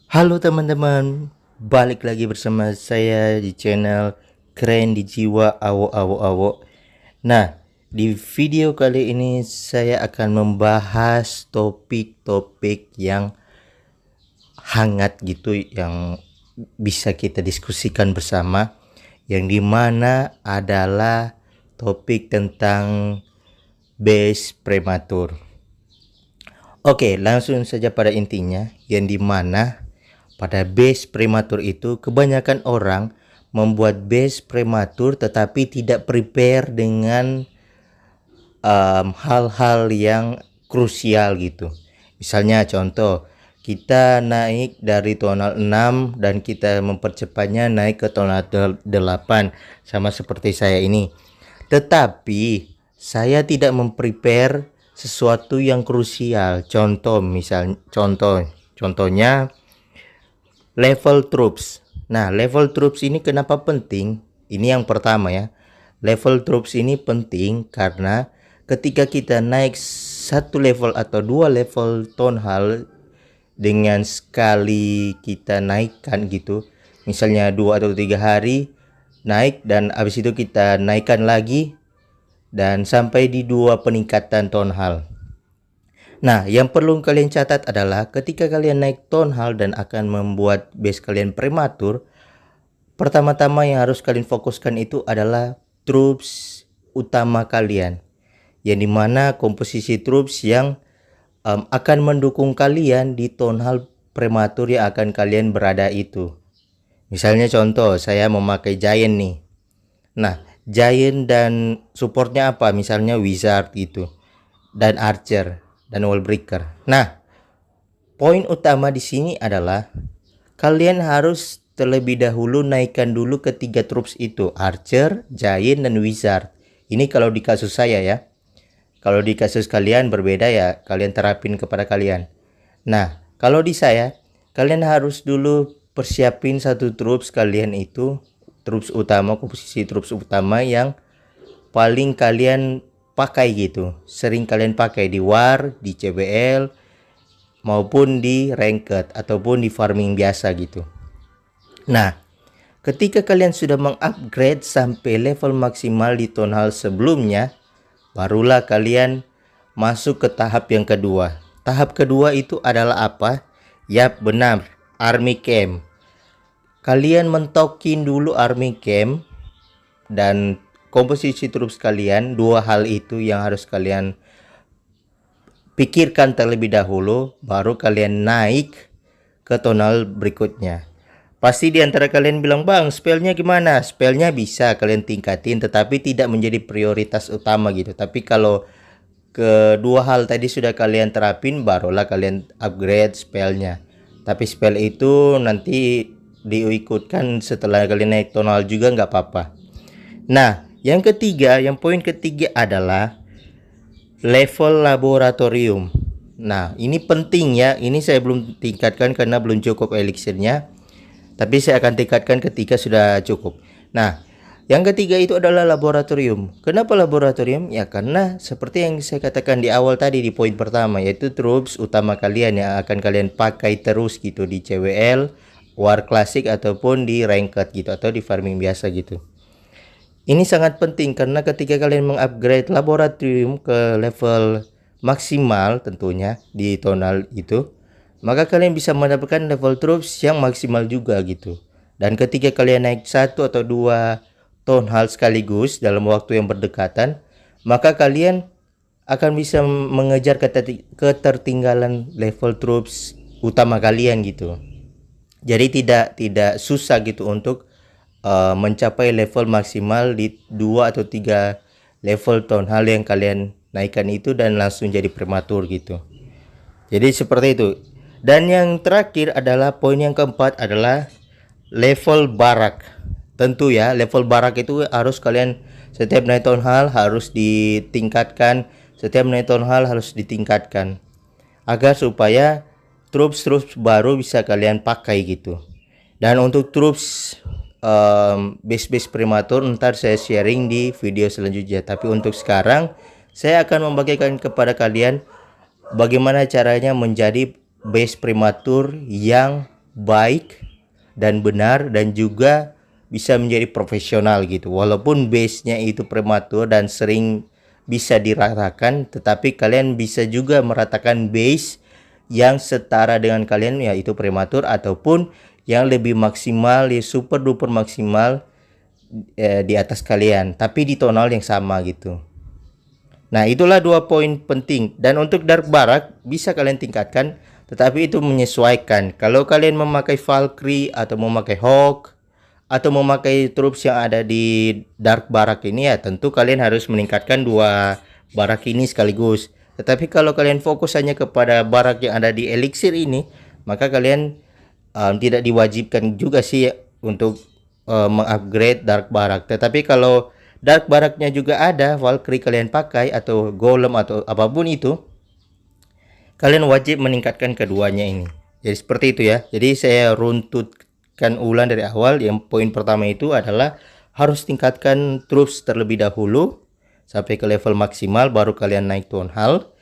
Halo teman-teman, balik lagi bersama saya di channel Keren di Jiwa Awo Awo Awo. Nah, di video kali ini saya akan membahas topik-topik yang hangat gitu, yang bisa kita diskusikan bersama, yang dimana adalah topik tentang base prematur. Oke, langsung saja pada intinya, yang dimana pada base prematur itu kebanyakan orang membuat base prematur tetapi tidak prepare dengan hal-hal yang krusial gitu. Misalnya contoh, kita naik dari tonal 6 dan kita mempercepatnya naik ke tonal 8 sama seperti saya ini. Tetapi saya tidak memprepare sesuatu yang krusial. Contohnya level troops. Nah, level troops ini kenapa penting? Ini yang pertama ya. Level troops ini penting karena ketika kita naik satu level atau dua level town hall dengan sekali kita naikkan gitu, misalnya 2 atau 3 hari naik dan habis itu kita naikkan lagi dan sampai di 2 peningkatan town hall. Nah, yang perlu kalian catat adalah ketika kalian naik town hall dan akan membuat base kalian prematur, pertama-tama yang harus kalian fokuskan itu adalah troops utama kalian, yang dimana komposisi troops yang akan mendukung kalian di town hall prematur yang akan kalian berada itu. Misalnya contoh, saya memakai Giant nih. Nah, Giant dan supportnya apa? Misalnya Wizard gitu, dan Archer, dan Wallbreaker. Nah, poin utama di sini adalah kalian harus terlebih dahulu naikkan dulu ketiga troops itu, Archer, Giant, dan Wizard. Ini kalau di kasus saya ya. Kalau di kasus kalian berbeda ya, kalian terapin kepada kalian. Nah, kalau di saya, kalian harus dulu persiapin satu troops kalian itu, troops utama, komposisi troops utama yang paling kalian pakai gitu. Sering kalian pakai di war, di CBL, maupun di ranked ataupun di farming biasa gitu. Nah, ketika kalian sudah mengupgrade sampai level maksimal di town hall sebelumnya, barulah kalian masuk ke tahap yang kedua. Tahap kedua itu adalah apa? Yap, benar, army camp. Kalian mentokin dulu army camp dan komposisi troops kalian. Dua hal itu yang harus kalian pikirkan terlebih dahulu, baru kalian naik ke tonal berikutnya. Pasti di antara kalian bilang, "Bang, spellnya gimana?" Spellnya bisa kalian tingkatin, tetapi tidak menjadi prioritas utama gitu. Tapi kalau kedua hal tadi sudah kalian terapin, barulah kalian upgrade spellnya. Tapi spell itu nanti diikutkan setelah kalian naik tonal juga nggak apa-apa. Nah, yang ketiga, yang poin ketiga adalah level laboratorium. Nah, ini penting ya. Ini saya belum tingkatkan karena belum cukup elixirnya. Tapi saya akan tingkatkan ketika sudah cukup. Nah, yang ketiga itu adalah laboratorium. Kenapa laboratorium? Ya karena seperti yang saya katakan di awal tadi di poin pertama, yaitu troops utama kalian yang akan kalian pakai terus gitu di CWL, War Classic ataupun di Ranked gitu atau di farming biasa gitu. Ini sangat penting karena ketika kalian mengupgrade laboratorium ke level maksimal tentunya di tonal itu, maka kalian bisa mendapatkan level troops yang maksimal juga gitu. Dan ketika kalian naik satu atau dua town hall sekaligus dalam waktu yang berdekatan, maka kalian akan bisa mengejar ketertinggalan level troops utama kalian gitu. Jadi tidak susah gitu untuk mencapai level maksimal di 2 atau 3 level town hall yang kalian naikkan itu dan langsung jadi prematur gitu. Jadi seperti itu. Dan yang terakhir adalah poin yang keempat adalah level barak. Tentu ya, level barak itu harus kalian setiap naik town hall harus ditingkatkan, setiap naik town hall harus ditingkatkan agar supaya troops baru bisa kalian pakai gitu. Dan untuk troops base prematur ntar saya sharing di video selanjutnya. Tapi untuk sekarang saya akan membagikan kepada kalian bagaimana caranya menjadi base prematur yang baik dan benar dan juga bisa menjadi profesional gitu. Walaupun base-nya itu prematur dan sering bisa diratakan, tetapi kalian bisa juga meratakan base yang setara dengan kalian, yaitu prematur ataupun yang lebih maksimal, ya super duper maksimal di atas kalian, tapi di tonal yang sama gitu. Nah, itulah 2 poin penting. Dan untuk dark barak bisa kalian tingkatkan, tetapi itu menyesuaikan. Kalau kalian memakai Valkyrie atau memakai Hawk atau memakai troops yang ada di dark barak ini, ya tentu kalian harus meningkatkan 2 barak ini sekaligus. Tetapi kalau kalian fokus hanya kepada barak yang ada di elixir ini, maka kalian tidak diwajibkan juga sih untuk mengupgrade dark barak. Tetapi kalau dark baraknya juga ada, Valkyrie kalian pakai atau golem atau apapun itu, kalian wajib meningkatkan keduanya ini. Jadi seperti itu ya. Jadi saya runtutkan ulang dari awal. Yang poin pertama itu adalah harus tingkatkan troops terlebih dahulu sampai ke level maksimal, baru kalian naik town hall.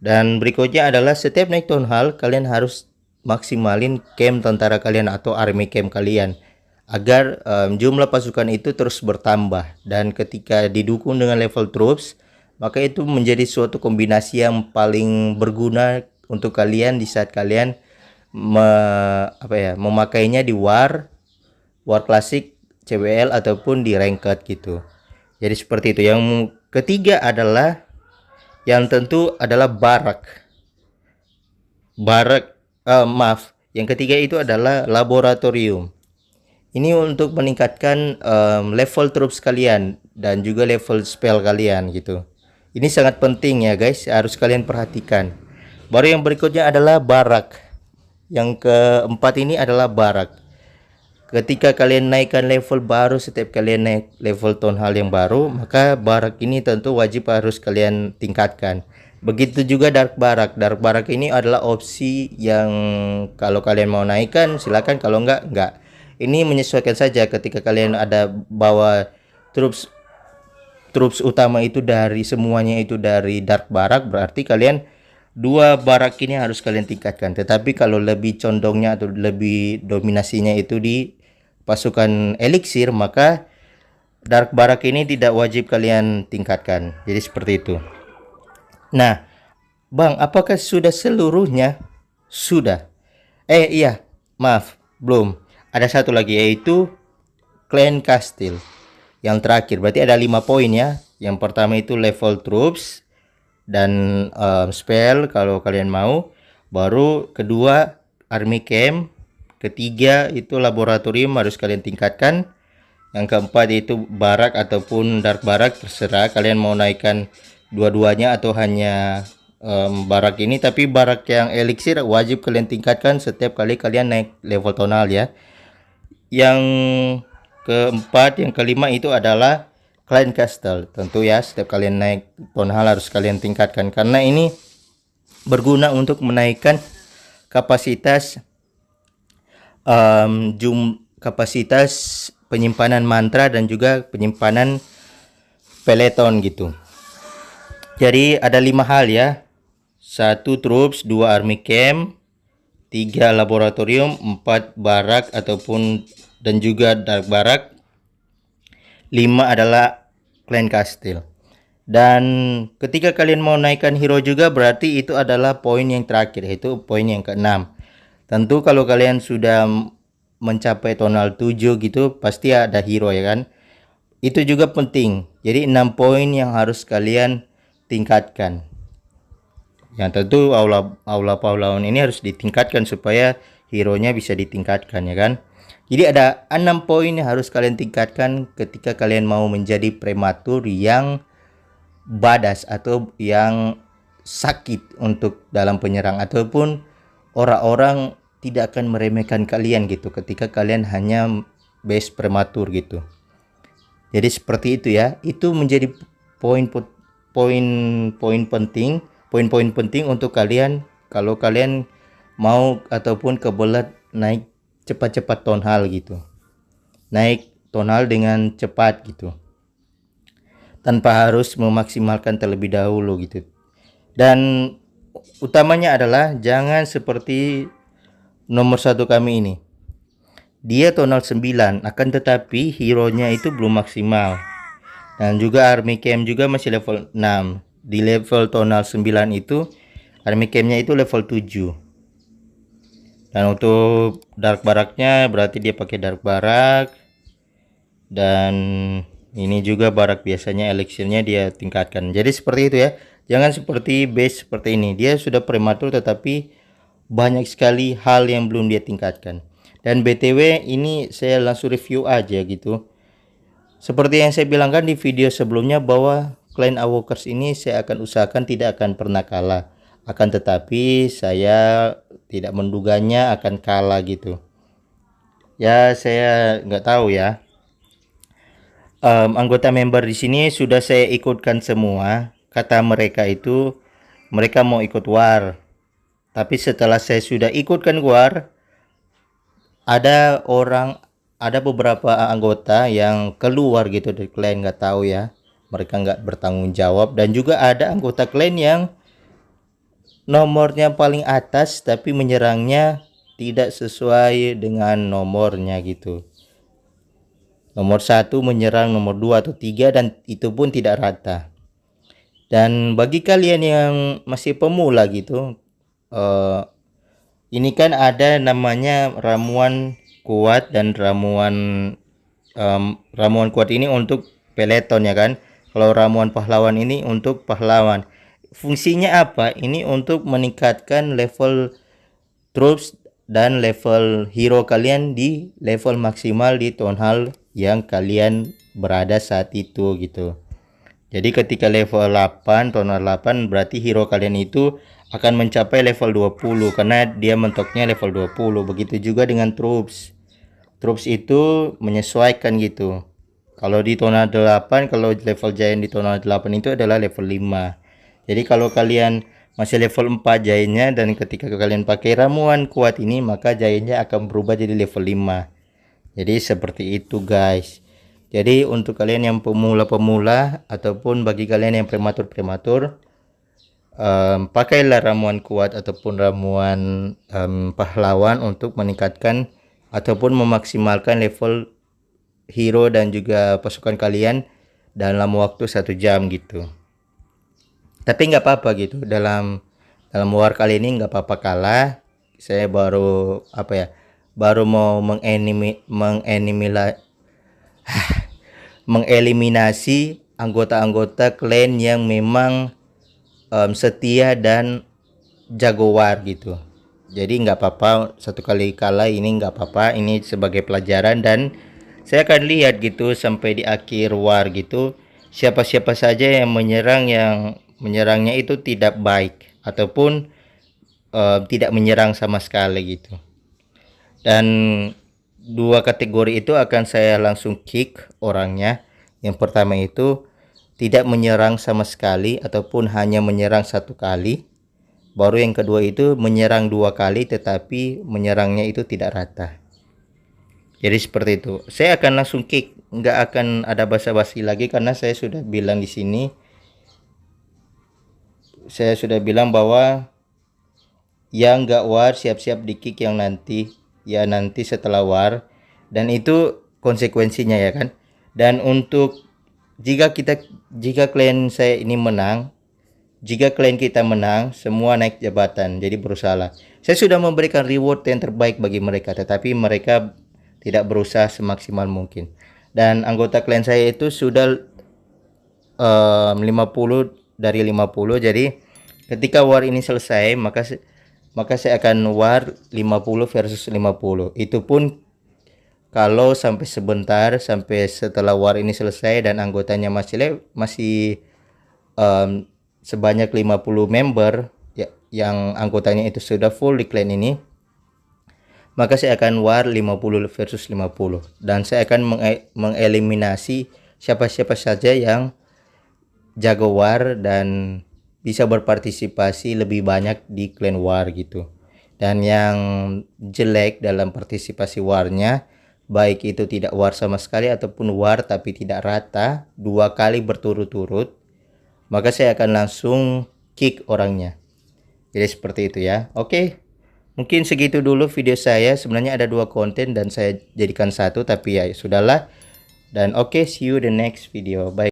Dan berikutnya adalah setiap naik town hall kalian harus maksimalin camp tentara kalian atau army camp kalian, agar jumlah pasukan itu terus bertambah. Dan ketika didukung dengan level troops, maka itu menjadi suatu kombinasi yang paling berguna untuk kalian di saat kalian memakainya di war klasik, CWL ataupun di ranked gitu. Jadi seperti itu. Yang ketiga adalah yang tentu adalah yang ketiga itu adalah laboratorium. Ini untuk meningkatkan level troops kalian dan juga level spell kalian gitu. Ini sangat penting ya guys, harus kalian perhatikan. Baru yang berikutnya adalah barak. Yang keempat ini adalah barak. Ketika kalian naikkan level baru, setiap kalian naik level town hall yang baru, maka barak ini tentu wajib harus kalian tingkatkan. Begitu juga dark barak. Dark barak ini adalah opsi yang kalau kalian mau naikkan silakan, kalau enggak. Ini menyesuaikan saja. Ketika kalian ada bawa troops utama itu dari semuanya itu dari dark barak, berarti kalian 2 barak ini harus kalian tingkatkan. Tetapi kalau lebih condongnya atau lebih dominasinya itu di pasukan elixir, maka dark barak ini tidak wajib kalian tingkatkan. Jadi seperti itu. Nah, Bang, apakah sudah seluruhnya? Sudah. Iya, maaf, belum. Ada satu lagi, yaitu Clan Castle. Yang terakhir, berarti ada 5 poin ya. Yang pertama itu level troops dan spell kalau kalian mau. Baru kedua army camp. Ketiga itu laboratorium harus kalian tingkatkan. Yang keempat itu barak ataupun dark barak, terserah kalian mau naikkan dua-duanya atau hanya barak ini. Tapi barak yang elixir wajib kalian tingkatkan setiap kali kalian naik level tonal ya. Yang keempat, yang kelima itu adalah Clan Castle. Tentu ya, setiap kalian naik town hall harus kalian tingkatkan, karena ini berguna untuk menaikkan kapasitas kapasitas penyimpanan mantra dan juga penyimpanan peleton gitu. Jadi ada 5 hal ya. 1 troops, 2 army camp, 3 laboratorium, 4 barak ataupun dan juga dark barak, 5 adalah Clan Castle. Dan ketika kalian mau naikkan hero juga, berarti itu adalah poin yang terakhir, yaitu poin yang ke-6. Tentu kalau kalian sudah mencapai tonal 7 gitu, pasti ada hero ya kan. Itu juga penting. Jadi 6 poin yang harus kalian tingkatkan. Yang tentu aula pahlawan ini harus ditingkatkan supaya hero-nya bisa ditingkatkan ya kan. Jadi ada 6 poin yang harus kalian tingkatkan ketika kalian mau menjadi prematur yang badas atau yang sakit untuk dalam penyerang, ataupun orang-orang tidak akan meremehkan kalian gitu ketika kalian hanya base prematur gitu. Jadi seperti itu ya. Itu menjadi poin-poin penting untuk kalian kalau kalian mau ataupun kebelet naik cepat-cepat town hall gitu. Naik town hall dengan cepat gitu, tanpa harus memaksimalkan terlebih dahulu gitu. Dan utamanya adalah jangan seperti nomor 1 kami ini. Dia tonal 9, akan tetapi hero-nya itu belum maksimal. Dan juga army camp juga masih level 6. Di level tonal 9 itu army camp-nya itu level 7. Dan untuk dark baraknya berarti dia pakai dark barak. Dan ini juga barak biasanya elixirnya dia tingkatkan. Jadi seperti itu ya. Jangan seperti base seperti ini. Dia sudah prematur tetapi banyak sekali hal yang belum dia tingkatkan. Dan BTW ini saya langsung review aja gitu. Seperti yang saya bilangkan di video sebelumnya bahwa Clan Awokers ini saya akan usahakan tidak akan pernah kalah. Akan tetapi saya tidak menduganya akan kalah gitu. Ya saya nggak tahu ya. Anggota member di sini sudah saya ikutkan semua. Kata mereka itu mereka mau ikut war. Tapi setelah saya sudah ikutkan war, ada beberapa anggota yang keluar gitu dari klan, nggak tahu ya, mereka nggak bertanggung jawab. Dan juga ada anggota klan yang nomornya paling atas tapi menyerangnya tidak sesuai dengan nomornya gitu. Nomor 1 menyerang nomor 2 atau 3 dan itu pun tidak rata. Dan bagi kalian yang masih pemula gitu, ini kan ada namanya ramuan kuat dan ramuan kuat ini untuk peleton ya kan. Kalau ramuan pahlawan ini untuk pahlawan. Fungsinya apa? Ini untuk meningkatkan level troops dan level hero kalian di level maksimal di town hall yang kalian berada saat itu gitu. Jadi ketika level 8, town hall 8 berarti hero kalian itu akan mencapai level 20 karena dia mentoknya level 20. Begitu juga dengan troops. Troops itu menyesuaikan gitu. Kalau di tonal 8, kalau level giant di tonal 8 itu adalah level 5. Jadi kalau kalian masih level 4 giantnya dan ketika kalian pakai ramuan kuat ini, maka giantnya akan berubah jadi level 5. Jadi seperti itu guys. Jadi untuk kalian yang pemula-pemula ataupun bagi kalian yang prematur-prematur, pakailah ramuan kuat ataupun ramuan pahlawan untuk meningkatkan ataupun memaksimalkan level hero dan juga pasukan kalian dalam waktu 1 jam gitu. Tapi nggak apa-apa gitu, dalam war kali ini nggak apa-apa kalah. Saya baru baru mau mengeliminasi anggota-anggota klan yang memang setia dan jagoan gitu. Jadi nggak apa-apa, satu kali kalah ini nggak apa-apa, ini sebagai pelajaran. Dan saya akan lihat gitu sampai di akhir war gitu, siapa-siapa saja yang menyerangnya itu tidak baik ataupun tidak menyerang sama sekali gitu. Dan 2 kategori itu akan saya langsung kick orangnya. Yang pertama itu tidak menyerang sama sekali ataupun hanya menyerang 1 kali. Baru yang kedua itu menyerang 2 kali tetapi menyerangnya itu tidak rata. Jadi seperti itu. Saya akan langsung kick, nggak akan ada basa-basi lagi karena saya sudah bilang di sini. Saya sudah bilang bahwa yang nggak war siap-siap di kick yang nanti setelah war, dan itu konsekuensinya ya kan. Dan untuk jika klien saya ini menang, jika klien kita menang, semua naik jabatan, jadi berusaha. Saya sudah memberikan reward yang terbaik bagi mereka, tetapi mereka tidak berusaha semaksimal mungkin. Dan anggota klien saya itu sudah 50 dari 50. Jadi ketika war ini selesai, maka saya akan war 50 versus 50. Itu pun kalau sampai setelah war ini selesai dan anggotanya masih sebanyak 50 member ya, yang anggotanya itu sudah full di clan ini, maka saya akan war 50 versus 50 dan saya akan mengeliminasi siapa-siapa saja yang jago war dan bisa berpartisipasi lebih banyak di clan war gitu. Dan yang jelek dalam partisipasi warnya, baik itu tidak war sama sekali ataupun war tapi tidak rata 2 kali berturut-turut, maka saya akan langsung kick orangnya. Jadi seperti itu ya. Oke, Mungkin segitu dulu video saya. Sebenarnya ada 2 konten dan saya jadikan satu, tapi ya sudahlah. Dan oke, see you the next video. Bye.